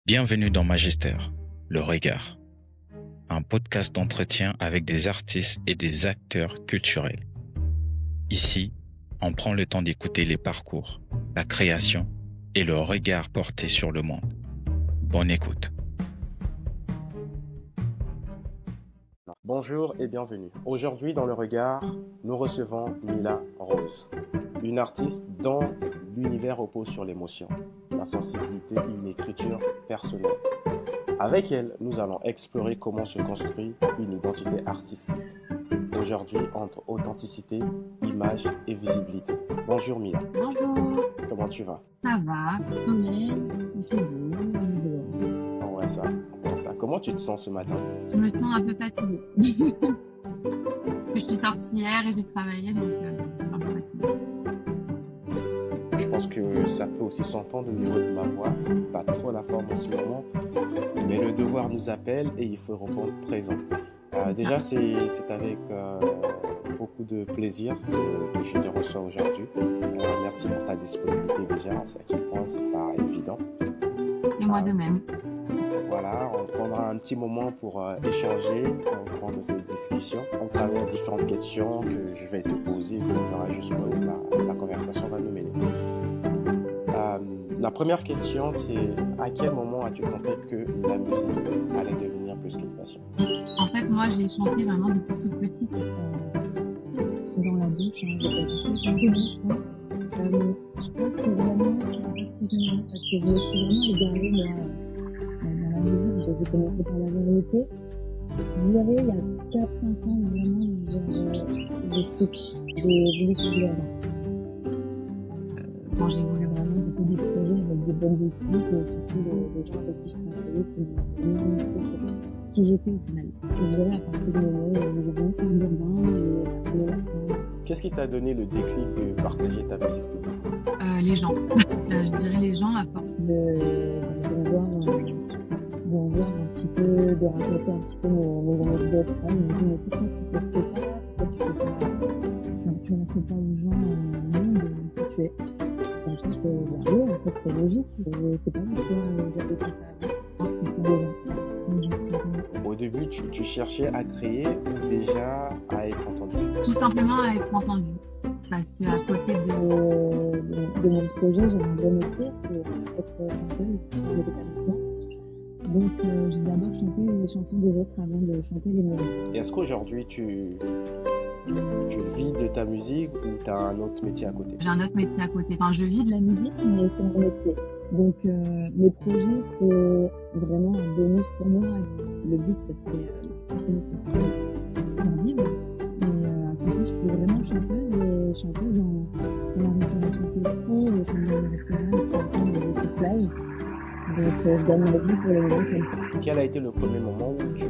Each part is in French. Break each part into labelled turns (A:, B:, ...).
A: Bienvenue dans Magister, le regard, un podcast d'entretien avec des artistes et des acteurs culturels. Ici, on prend le temps d'écouter les parcours, la création et le regard porté sur le monde. Bonne écoute.
B: Bonjour et bienvenue. Aujourd'hui dans le regard, nous recevons Mila Rose, une artiste dont l'univers repose sur l'émotion, la sensibilité et une écriture personnelle. Avec elle, nous allons explorer comment se construit une identité artistique. Aujourd'hui, entre authenticité, image et visibilité. Bonjour Mila.
C: Bonjour.
B: Comment tu vas?
C: Ça va, soleil, il fait beau, on est dehors.
B: On voit ça. Comment tu te sens ce matin?
C: Je me sens un peu fatiguée. Parce que je suis sortie hier et j'ai travaillé, donc un peu fatiguée.
B: Je pense que ça peut aussi s'entendre au niveau de ma voix. C'est pas trop la forme en ce moment, mais le devoir nous appelle et il faut répondre présent. Déjà, c'est avec beaucoup de plaisir que je te reçois aujourd'hui. Merci pour ta disponibilité déjà. On sait à quel point c'est pas évident.
C: Et moi de même.
B: Voilà, on prendra un petit moment pour échanger au cours de cette discussion, en travers différentes questions que je vais te poser et qu'on verra jusqu'où la conversation va nous mener. La première question, c'est à quel moment as-tu compris que la musique allait devenir plus qu'une passion?
C: En fait, moi, j'ai chanté vraiment depuis toute petite. Dans la douche, j'ai commencé à chanter, je pense. Je pense que vraiment, c'est un petit moment, parce que je me suis vraiment égarée, moi, dans la musique. J'ai commencé par la variété. Je dirais, il y a 4-5 ans, vraiment, j'ai switch. J'ai voulu changer quand j'ai voulu vraiment beaucoup des projets avec des bonnes équipes, surtout les gens avec qui je travaillais, qui m'ont vraiment montré qui j'étais au final. Je dirais à partir du moment où j'ai voulu faire de bain et
B: Qu'est-ce qui t'a donné le déclic de partager ta musique publique?
C: Les gens. Je dirais les gens à force de voir un petit peu, de raconter un petit peu mes anecdotes. Ils me disent, mais pourquoi tu ne le fais pas? Pourquoi tu ne fais pas aux gens au monde qui tu es? Oui, en fait, c'est logique. C'est pas pourquoi j'avais fait ça avant. Je pense que c'est des gens.
B: Au début, tu cherchais à créer ou déjà à être entendu?
C: Tout simplement à être entendu. Parce qu'à côté de mon projet, j'ai un bon métier, c'est être chanteuse dans les établissements. Donc, j'ai d'abord chanté les chansons des autres avant de chanter les miennes.
B: Et est-ce qu'aujourd'hui, tu vis de ta musique ou tu as un autre métier à côté?
C: J'ai un autre métier à côté. Enfin, je vis de la musique, mais c'est mon métier. Donc, mes projets, c'est vraiment un bonus pour moi. Le but, ce serait d'en vivre. Mais à côté, je suis vraiment chanteuse dans la restauration festive, je suis dans le restaurant, c'est un peu de toute live. Donc, je gagne ma vie pour le moment comme ça.
B: Quel a été le premier moment où tu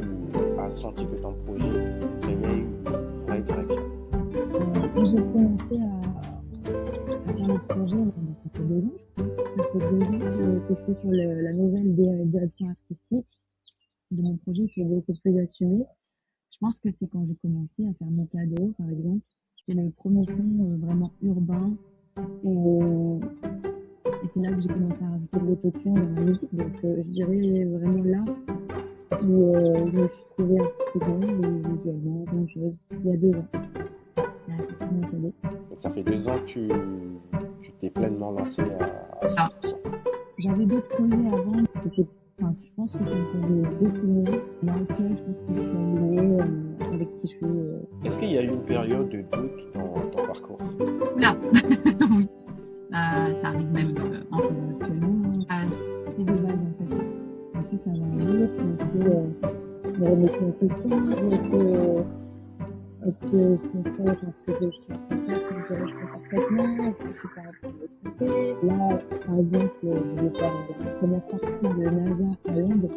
B: as senti que ton projet prenait une vraie direction?
C: Quand j'ai commencé à faire le projet, ça fait 2 ans, je crois. Ça fait 2 ans que je suis sur la nouvelle direction artistique de mon projet qui est beaucoup plus assumée. Je pense que c'est quand j'ai commencé à faire mon cadeau, par exemple. C'était le premier son vraiment urbain. Et c'est là que j'ai commencé à rajouter de l'autotune dans la musique. Donc je dirais vraiment là où je me suis trouvée artistiquement et visuellement, dangereuse, il y a 2 ans. C'est effectivement cadeau.
B: Donc ça fait 2 ans que tu t'es pleinement lancée à 100%.
C: J'avais d'autres projets avant. Je pense que ça me convenait beaucoup mieux. Dans lequel je pense que je suis alignée avec qui je suis.
B: Est-ce qu'il y a eu une période de doute dans ton parcours?
C: Là, oui. Ça arrive même encore actuellement. C'est de base en fait. En plus, ça va mieux. Je me remettre en question. Est-ce que ce qu'on fait, ce que je suis en train de faire, ça me correspond parfaitement? Est-ce que je suis pas en train de me tromper? Là, par exemple, je vais faire la première partie de NASA à Londres.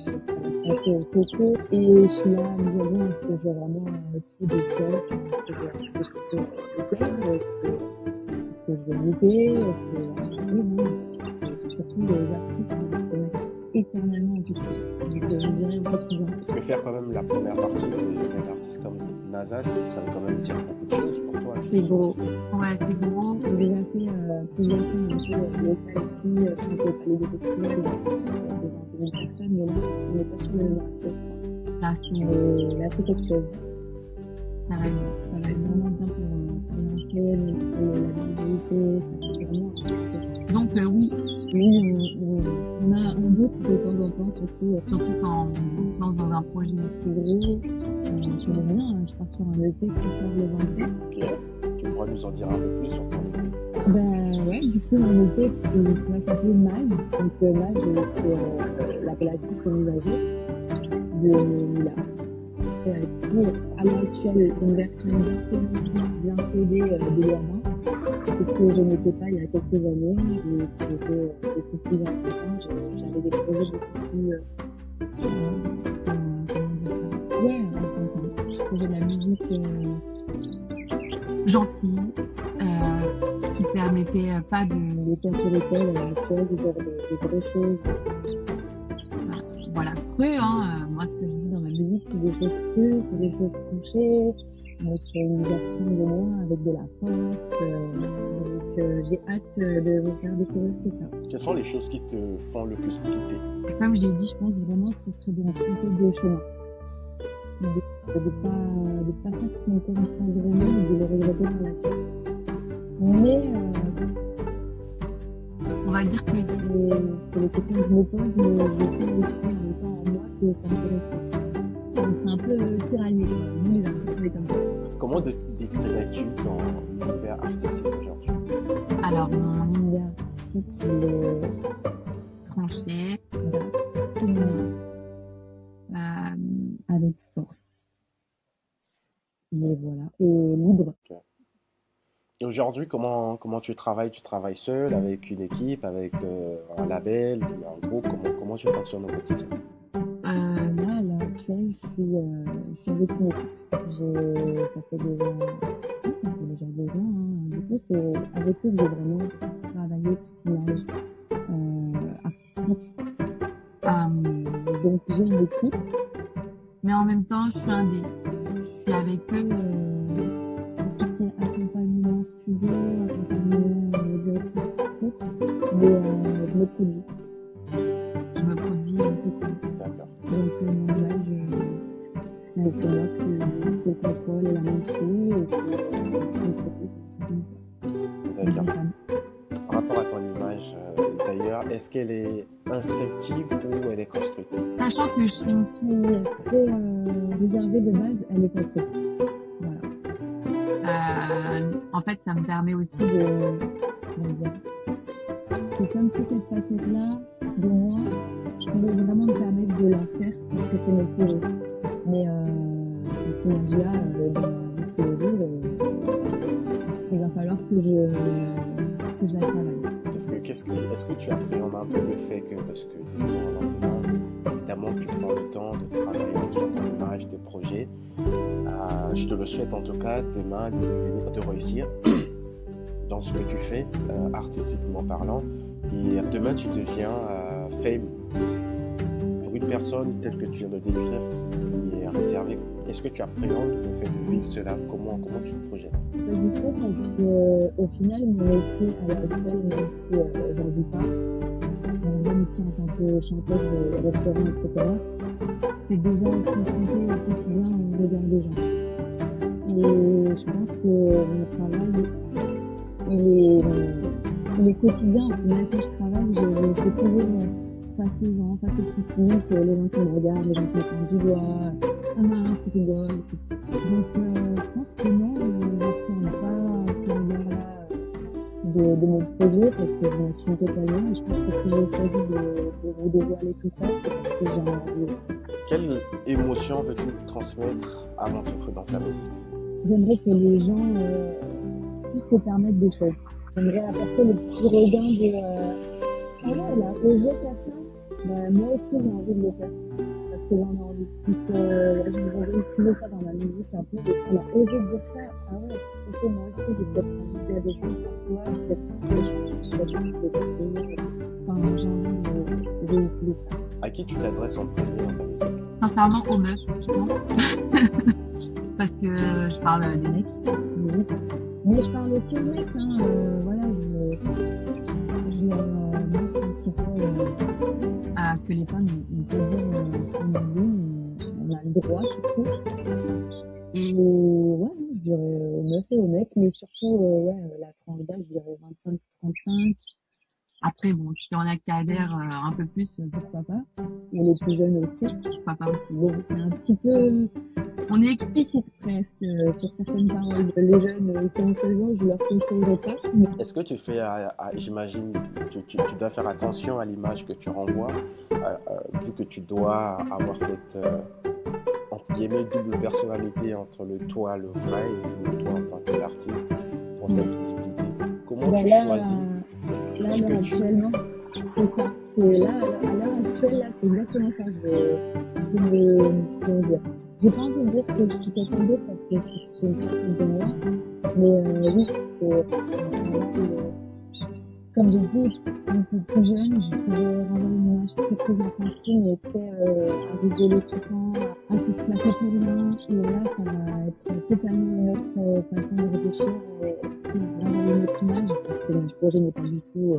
C: Ça va se passer au Coco. Et je suis là à me dire, bon, est-ce que je vais vraiment tout déchirer? Est-ce que je vais écouter le thème? Est-ce que je vais louper? Est-ce que surtout les artistes se mettent éternellement en question. Donc je dirais au quotidien.
B: Parce que faire quand même la première partie d'un artiste comme NASA, ça veut quand même dire beaucoup de choses pour toi.
C: C'est gros. Ouais, c'est gros. J'ai déjà fait plusieurs scènes un peu locales ici, chanter au Palais des Festivals. pas sur le ratio, je crois. Là, c'est quelque chose. Ça va être vraiment bien pour lancer la visibilité, ça va vraiment important. Donc oui, on doute de temps en temps, surtout quand on se lance dans un projet aussi gros. Je connais bien, je pars sur un EP qui sort le 27.
B: Ok, tu pourras nous en dire un peu plus sur ton EP.
C: Ben ouais, du coup, mon EP qui va s'appeler Mage. Donc Mage, c'est l'appellation, c'est mise à jour de Mila. Qui est à l'heure actuelle une version bien codée de l'URMA, ce que je n'étais pas il y a quelques années et qui était beaucoup plus important. J'avais des projets beaucoup plus comment dire ça, ouais, enfantin. Je faisais de la musique gentille qui permettait pas de casser les codes à l'heure actuelle, de faire des vraies choses. Voilà, cru, hein. Moi, ce que je dis dans ma musique, c'est des choses crues, c'est des choses touchées, sur une version de moi avec de la force. Donc, j'ai hâte de vous faire découvrir tout ça.
B: Quelles sont les choses qui te font le plus douter?
C: Et comme j'ai dit, je pense vraiment que ce serait de me tromper de chemin. De pas faire ce qui me correspond vraiment et de le regretter par la suite. Mais on va dire que c'est les questions que je me pose, mais je sais aussi en même temps en moi que ça me correspond. Donc c'est un peu tiraillé, quoi. Nous les artistes, on est comme ça.
B: Comment décrirais-tu ton univers artistique aujourd'hui?
C: Alors mon univers artistique, il est tranché, avec force. Et voilà, et libre.
B: Okay. Et aujourd'hui, comment tu travailles? Tu travailles seul, avec une équipe, avec un label, un groupe? Comment tu fonctionnes au quotidien?
C: Là, à l'heure actuelle, je suis avec une équipe. Ça fait déjà 2 ans. Hein. Du coup, c'est avec eux que j'ai vraiment travaillé toute l'image artistique. Donc, j'ai une équipe, mais en même temps, je suis indé. Je suis avec eux pour tout ce qui est accompagnement studio, accompagnement direction artistique, mais je me produis. Je me produis toute seule.
B: D'accord.
C: Donc mon image, c'est moi qui le contrôle et la main dessus, et c'est me produit.
B: D'accord. Par rapport à ton image, d'ailleurs, est-ce qu'elle est instinctive ou elle est construite?
C: Sachant que je suis une fille très réservée de base, elle est construite. Voilà. En fait, ça me permet aussi comment dire, c'est comme si cette facette-là de moi, je pouvais vraiment me permettre de la faire parce que c'est mon projet. Mais cette image-là, dans la vie de tous les jours, il va falloir que je la travaille.
B: Est-ce que tu appréhendes un peu le fait que, parce que du jour au lendemain, évidemment, tu prends le temps de travailler sur ton image, tes projets. Je te le souhaite en tout cas demain de réussir dans ce que tu fais, artistiquement parlant. Et demain, tu deviens fame. Pour une personne telle que tu viens de décrire, qui est réservée, est-ce que tu appréhendes le fait de vivre cela? Comment tu te projettes?
C: Pas du tout, parce que au final, mon métier à l'heure actuelle, même si j'en vis pas, mon métier en tant que chanteuse de restaurant, etc., c'est déjà confronté au quotidien au regard des gens. Et je pense que mon travail, il est quotidien. Au final, quand je travaille, je fais toujours face aux gens, face aux critiques, les gens qui me regardent, les gens qui me pointent du doigt, un marin qui rigole, etc. Donc, je pense que non, je ne pas ce regard-là de mon projet parce que je m'assume totalement. Et je pense que si j'ai choisi de vous dévoiler tout ça, c'est parce que j'en ai envie aussi.
B: Quelle émotion veux-tu transmettre avant tout dans ta musique?
C: J'aimerais que les gens puissent se permettre des choses. J'aimerais apporter le petit regain de ah ouais, elle a osé faire ça. Ben, moi aussi, j'ai envie de le faire. Parce que j'en ai envie. Donc, j'aimerais véhiculer ça dans ma musique un peu. Elle a osé dire ça. Ah ouais, ok, moi aussi, j'ai peut-être envie de faire des choses pour toi. Peut-être des choses, peut-être envie de faire. Enfin, j'ai envie de véhiculer ça.
B: À qui tu t'adresses en premier dans ta musique?
C: Sincèrement, aux meufs, je pense. Parce que je parle des mecs. Mais je parle aussi aux mecs, hein. Voilà, je leur montre un petit peu que les femmes, on peut dire ce qu'on a envie, on a le droit surtout. Et ouais, non, je dirais aux meufs et aux mecs, mais surtout, la tranche d'âge, je dirais 25-35. Après, bon, s'il y en a qui adhèrent un peu plus, pourquoi pas. Et les plus jeunes aussi, pourquoi pas aussi. Bon, c'est un petit peu... On est explicite presque sur certaines paroles. Les jeunes qui ont 16 ans, je leur conseillerais pas. Mais...
B: Est-ce que tu fais, j'imagine, tu dois faire attention à l'image que tu renvoies, vu que tu dois avoir cette, entre guillemets, double personnalité entre le toi, le vrai, et le toi en tant qu'artiste, pour ta visibilité. Comment tu choisis
C: là,
B: ce que
C: actuellement, c'est ça. C'est là, à l'heure actuelle, là, c'est exactement ça. Comment dire. J'ai pas envie de dire que je suis quelqu'un d'autre parce que c'est une personne de moi. Mais oui, c'est comme je dis, beaucoup plus jeune, je pouvais renvoyer une image très enfantine et très à rigoler tout le temps, à s'esclaffer pour rien. Et là, ça va être totalement une autre façon de réfléchir et vraiment une autre image parce que mon projet n'est pas du tout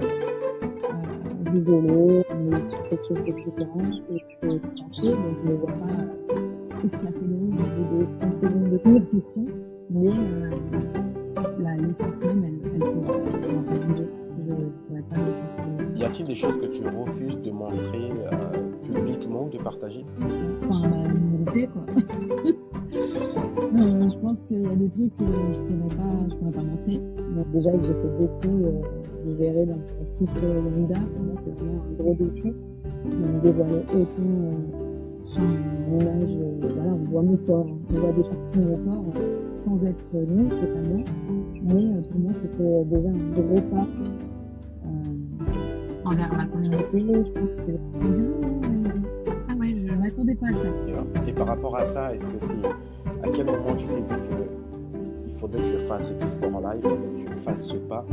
C: rigolo, mais sur quelque chose de différent et très tranché. Donc je ne vois pas esclaffer le monde au bout de 30 secondes de conversation, mais l'essence même, elle pourra pas bouger. Je pourrais pas le transformer.
B: Y a-t-il des choses que tu refuses de montrer publiquement ou de partager?
C: Enfin, ma humilité, quoi. Je pense qu'il y a des trucs que je pourrais pas montrer. Donc déjà que j'ai fait beaucoup, vous verrez dans mon petite Linda, pour moi c'est vraiment un gros défi de dévoiler autant sur mon image. Voilà, on voit mon corps, on voit des parties de mon corps sans être nu totalement. Mais pour moi c'était déjà un gros pas envers ma communauté. Je pense que je m'attendais pas à ça.
B: Et par rapport à ça, est-ce que c'est à quel moment tu t'es dit que il faudrait que je fasse cet effort-là, il faudrait que je fasse ce pas,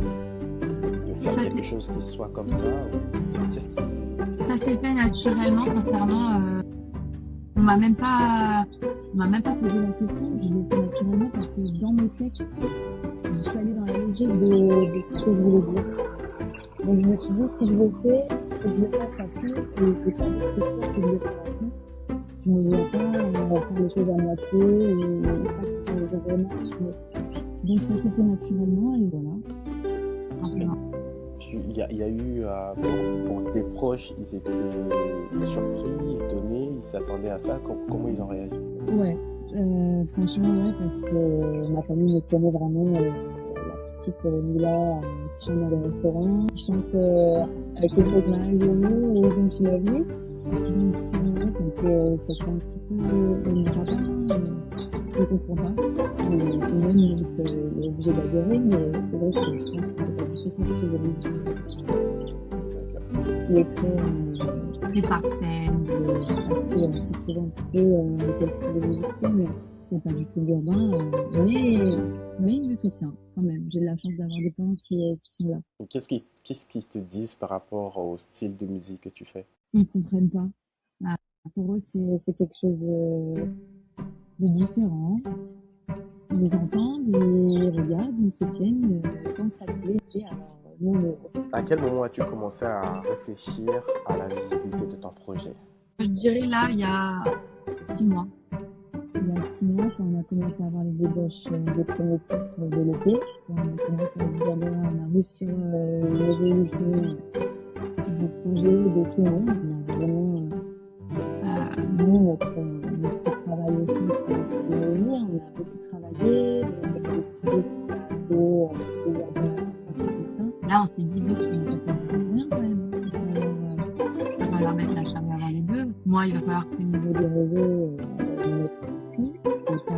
B: de faire quelque chose qui soit comme ça?
C: Ça s'est fait naturellement, sincèrement. On m'a même pas posé la question. Je l'ai fait naturellement parce que dans mes textes, je suis allée dans la logique de ce que je voulais dire. Donc je me suis dit, si je le fais, il faut que je le fasse à fond et je vais pas d'autre choix que de le faire à fond. Je ne vois pas faire les choses à moitié et pas que ce soit vraiment assumé. Donc ça s'est fait naturellement et voilà.
B: Il y a eu, pour tes proches, ils étaient surpris, étonnés, ils s'attendaient à ça. Comment ils ont réagi?
C: Ouais, franchement, ouais, parce que ma famille me connaît vraiment. La petite Mila qui chante dans les restaurants, qui chante avec le groupe Marie Jolie et les Intu Lovely. Donc, ça fait un petit peu mon papa, je comprends pas. Et même, il est obligé d'adhérer, mais c'est vrai que je pense que c'est pas du tout facile de les. Il est très parcelle, assez on s'est trouvé un petit peu quel style de musique c'est, mais c'est pas du tout urbain, mais il me soutient quand même. J'ai de la chance d'avoir des parents qui sont là.
B: Qu'est-ce qu'ils te disent par rapport au style de musique que tu fais?
C: Ils comprennent pas. Pour eux, c'est quelque chose de différent. Ils entendent, ils regardent, ils me soutiennent. Quand ça plaît, alors nous,
B: À quel moment as-tu commencé à réfléchir à la visibilité de ton projet?
C: Je dirais là, il y a 6 mois. Il y a 6 mois, quand on a commencé à avoir les ébauches des premiers titres de l'EP, on a commencé à se dire, ben là, on a vu sur l'évolution du projet, de tout le monde. On a vraiment, nous, notre travail aussi, c'est de venir. On a beaucoup travaillé, on s'est fait des studios Là, on s'est dit, bon, on va pas faire rien quand même. Il va falloir mettre la charge avant les deux. Moi, il va falloir qu'au niveau des réseaux, mettre tout, et pas à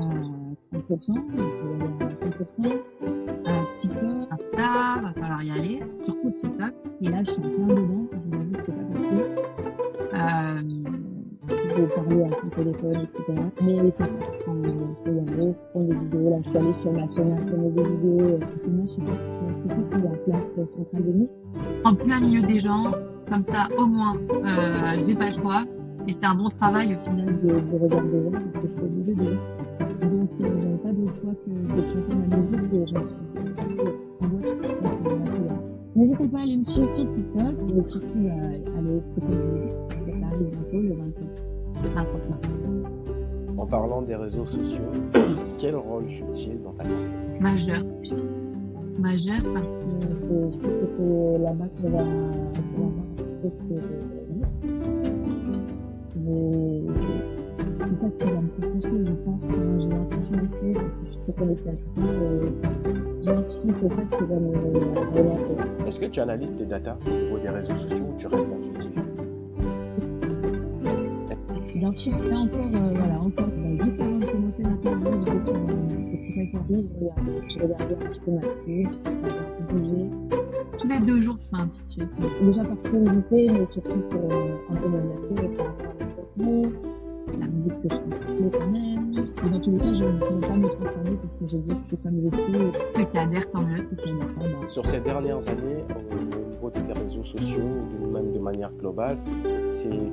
C: 30%, il faut aller à 100%. TikTok, Insta, va falloir y aller, surtout TikTok. Et là, je suis en plein dedans, je vous avoue que c'est pas facile. De parler à son téléphone, etc. Mais il faut y aller, prendre des vidéos. Là, je suis allée sur ma chaîne, prendre des vidéos. Celle-là, je sais pas si tu vois ce que c'est la place centrale de Nice. En plein milieu des gens, comme ça, au moins, j'ai pas le choix. Et c'est un bon travail au final de regarder les gens, parce que je suis obligée de voir. Donc, j'avais pas d'autre choix que de chanter ma musique et je me suis dit, on doit tout N'hésitez pas à aller me suivre sur TikTok et surtout à aller écouter la musique parce que ça arrive bientôt le 27 mars.
B: En parlant des réseaux sociaux, quel rôle joue-t-il dans ta carrière?
C: Majeur parce que je trouve que c'est la base qu'on va avoir un petit peu de la vie. Mais c'est ça qui va me propulser, je pense. J'ai l'impression aussi, parce que je suis très connectée à tout ça, j'ai l'impression que c'est ça qui va me relancer.
B: Est-ce que tu analyses tes datas au niveau des réseaux sociaux ou tu restes intuitif?
C: Bien sûr, là encore, juste avant de commencer l'interview, j'étais sur un petit référentiel, je regardais un petit peu Maxime, si ça avait un peu bougé. Tous les 2 jours, je fais un petit check. Déjà par curiosité, mais surtout pour un peu m'adapter par rapport à mon contenu. C'est la musique que je fais quand même. Mais dans tous les cas, je ne pourrais pas me transformer, c'est ce que j'ai dit, je suis comme je suis. Ceux qui adhèrent, tant mieux, ceux qui adhèrent, tant mieux.
B: Sur ces dernières années, au niveau de tes réseaux sociaux, même de manière globale,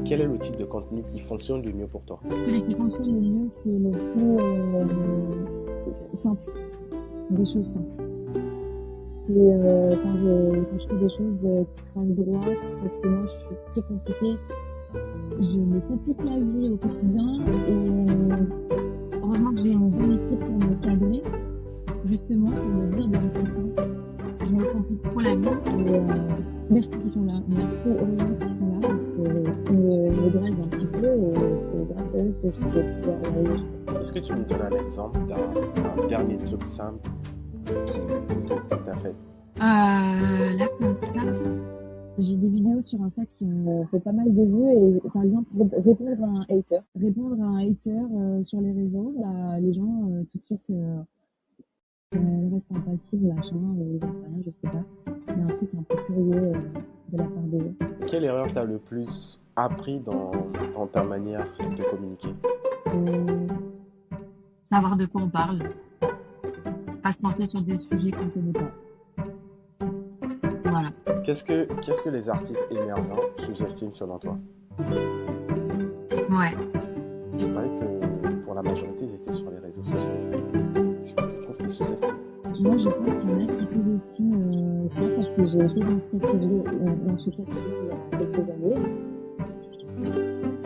B: quel est le type de contenu qui fonctionne le mieux pour toi?
C: Celui qui fonctionne le mieux, c'est le plus simple, des choses simples. C'est quand je fais des choses qui tracent droite, parce que moi je suis très compliquée, je me complique la vie au quotidien et heureusement que j'ai une bonne équipe pour me cadrer, justement pour me dire de rester simple. Je me complique trop la vie et merci qu'ils sont là, merci heureusement qu'ils sont là parce qu'ils me drivent un petit peu et c'est grâce à eux que je peux pouvoir y arriver.
B: Est-ce que tu me donnes un exemple d'un dernier truc simple que tu as fait?
C: Là comme ça, j'ai des vidéos sur Insta qui me fait pas mal de vues et par exemple répondre à un hater sur les réseaux, les gens tout de suite restent impassibles, machin, ou j'en sais rien, je sais pas. Il y a un truc un peu curieux de la part des gens.
B: Quelle erreur t'as le plus appris dans ta manière de communiquer?
C: Savoir de quoi on parle, pas se lancer sur des sujets qu'on connaît pas. Voilà.
B: Qu'est-ce que les artistes émergents sous-estiment selon toi?
C: Ouais.
B: Je croyais que pour la majorité, ils étaient sur les réseaux sociaux. Je trouve qu'ils sous-estiment.
C: Moi, je pense qu'il y en a qui sous-estiment ça parce que j'ai été dans ce catégorie il y a quelques années,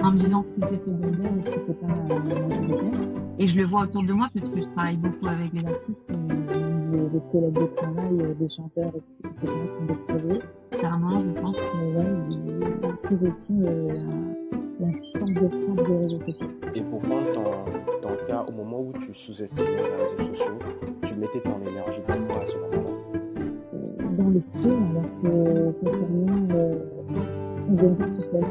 C: en me disant que c'était secondaire et que c'était pas majoritaire. Et je le vois autour de moi puisque je travaille beaucoup avec les artistes, des collègues de travail, des chanteurs, etc. qui ont des projets. Sincèrement, je pense qu'ils sous-estiment la force de frappe des réseaux sociaux.
B: Et pour prendre ton cas, au moment où tu sous-estimais les réseaux sociaux, tu mettais ton énergie dans quoi à ce moment-là?
C: Dans les streams, alors que sincèrement, ils viennent pas tout seuls.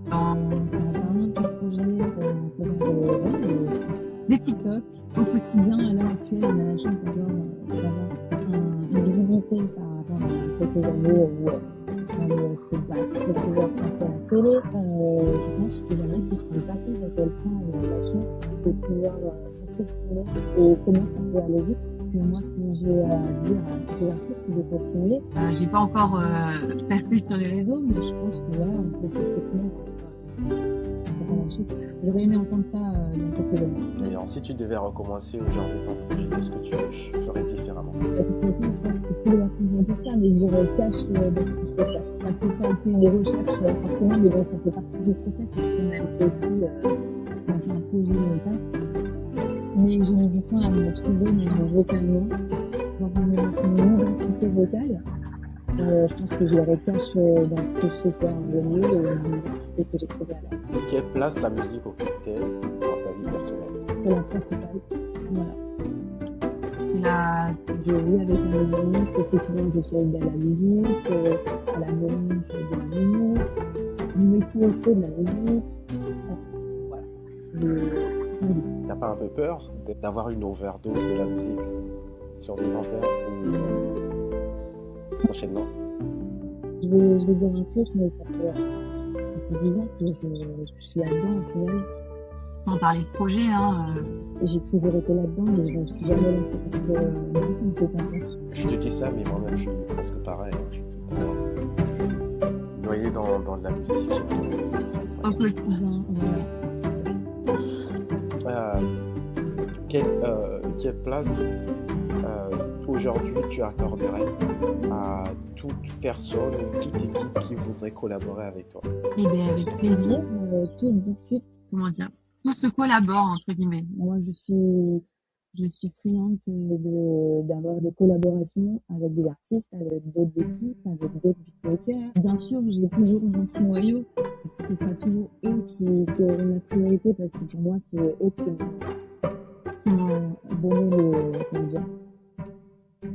C: C'est en parlant de ton projet, c'est en faisant des TikTok. Au quotidien, à l'heure actuelle, on a la chance d'avoir une visibilité par rapport à quelques années où on se battre pour pouvoir passer à la télé. Je pense qu'il y en a qui se rendent pas compte à quel point on a la chance de pouvoir s'exprimer et comment ça peut aller vite. Que moi, ce que j'ai à dire à tous ces artistes, c'est de continuer. J'ai pas encore percé sur les réseaux, mais je pense que là, on peut complètement relâcher. J'aurais aimé entendre ça il y a quelques années.
B: Et alors, si tu devais recommencer aujourd'hui ton projet, qu'est-ce que tu ferais différemment?
C: De toute façon, je pense que tous les artistes vont dire ça, mais j'irais cash dans tout ce faire. Parce que ça a été une recherche, forcément, mais bon, ça fait partie du process, parce qu'on a aussi fait un projet longtemps. Mais j'ai mis du temps à me trouver, même vocalement, avoir une identité vocale. Je pense que je l'aurais caché dans ce que je sais faire de mieux et l'identité que j'ai trouvée à l'heure.
B: Quelle place la musique occupe-t-elle dans ta vie personnelle?
C: C'est la principale. Voilà. Je vis avec la musique, au quotidien je fais de la musique, à la maison je fais de la musique, mon métier c'est de la musique. Voilà.
B: T'as pas un peu peur d'avoir une overdose de la musique sur des dentaires ou prochainement?
C: Je vais dire un truc, mais ça fait 10 ans que je suis là-dedans au final. Sans parler de projet, j'ai toujours été là-dedans, mais je ne me suis jamais lancée parce que moi, ça me fait pas peur.
B: Je te dis ça, mais moi-même, je suis presque pareil. Je suis tout le temps noyé dans de la musique. J'aime trop la musique.
C: Au quotidien, voilà.
B: Quelle place aujourd'hui tu accorderais à toute personne ou toute équipe qui voudrait collaborer avec toi?
C: Et bien, avec plaisir, tout discute, comment dire, tout se collabore, entre guillemets. Moi, je suis friande d'avoir des collaborations avec des artistes, avec d'autres équipes, avec d'autres beatmakers. Bien sûr, j'ai toujours mon petit noyau. Ce sera toujours eux qui auront la priorité parce que pour moi, c'est eux qui m'ont donné comment dire,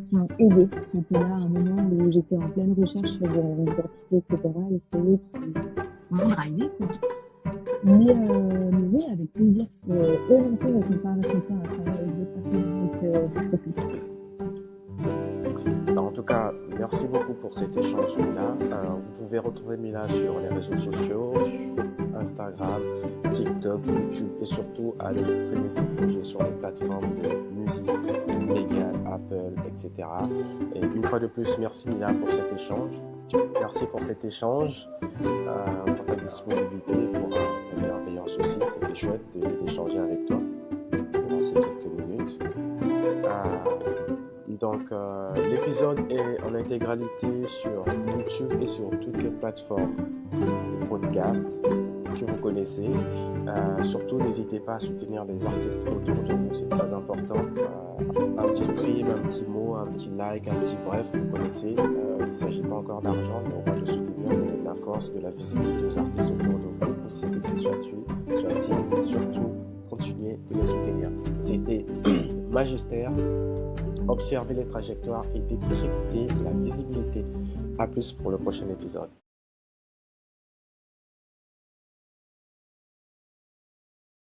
C: qui m'ont aidé, qui étaient là à un moment où j'étais en pleine recherche de mon identité, etc. Et c'est eux qui m'ont drivé, quoi. Mais oui, avec plaisir. Eux non plus ne sont pas réfractaires à travailler avec d'autres personnes, donc c'est trop cool.
B: Alors, en tout cas, merci beaucoup pour cet échange, Mila. Vous pouvez retrouver Mila sur les réseaux sociaux, sur Instagram, TikTok, YouTube et surtout aller streamer ses projets sur les plateformes de musique, Legal, Apple, etc. Et une fois de plus, merci Mila pour cet échange. Merci pour cet échange, pour ta disponibilité, pour ta bienveillance aussi. C'était chouette d'échanger avec toi pendant ces quelques minutes. Donc, l'épisode est en intégralité sur YouTube et sur toutes les plateformes de podcast que vous connaissez. Surtout, n'hésitez pas à soutenir les artistes autour de vous, c'est très important. Un petit stream, un petit mot, un petit like, un petit bref, vous connaissez. Il ne s'agit pas encore d'argent, mais au moins de soutenir, donner de la force, de la visibilité aux artistes autour de vous, possibilité soit-il, surtout continuez de les soutenir. C'était Magistère. Observer les trajectoires et décrypter la visibilité. À plus pour le prochain épisode.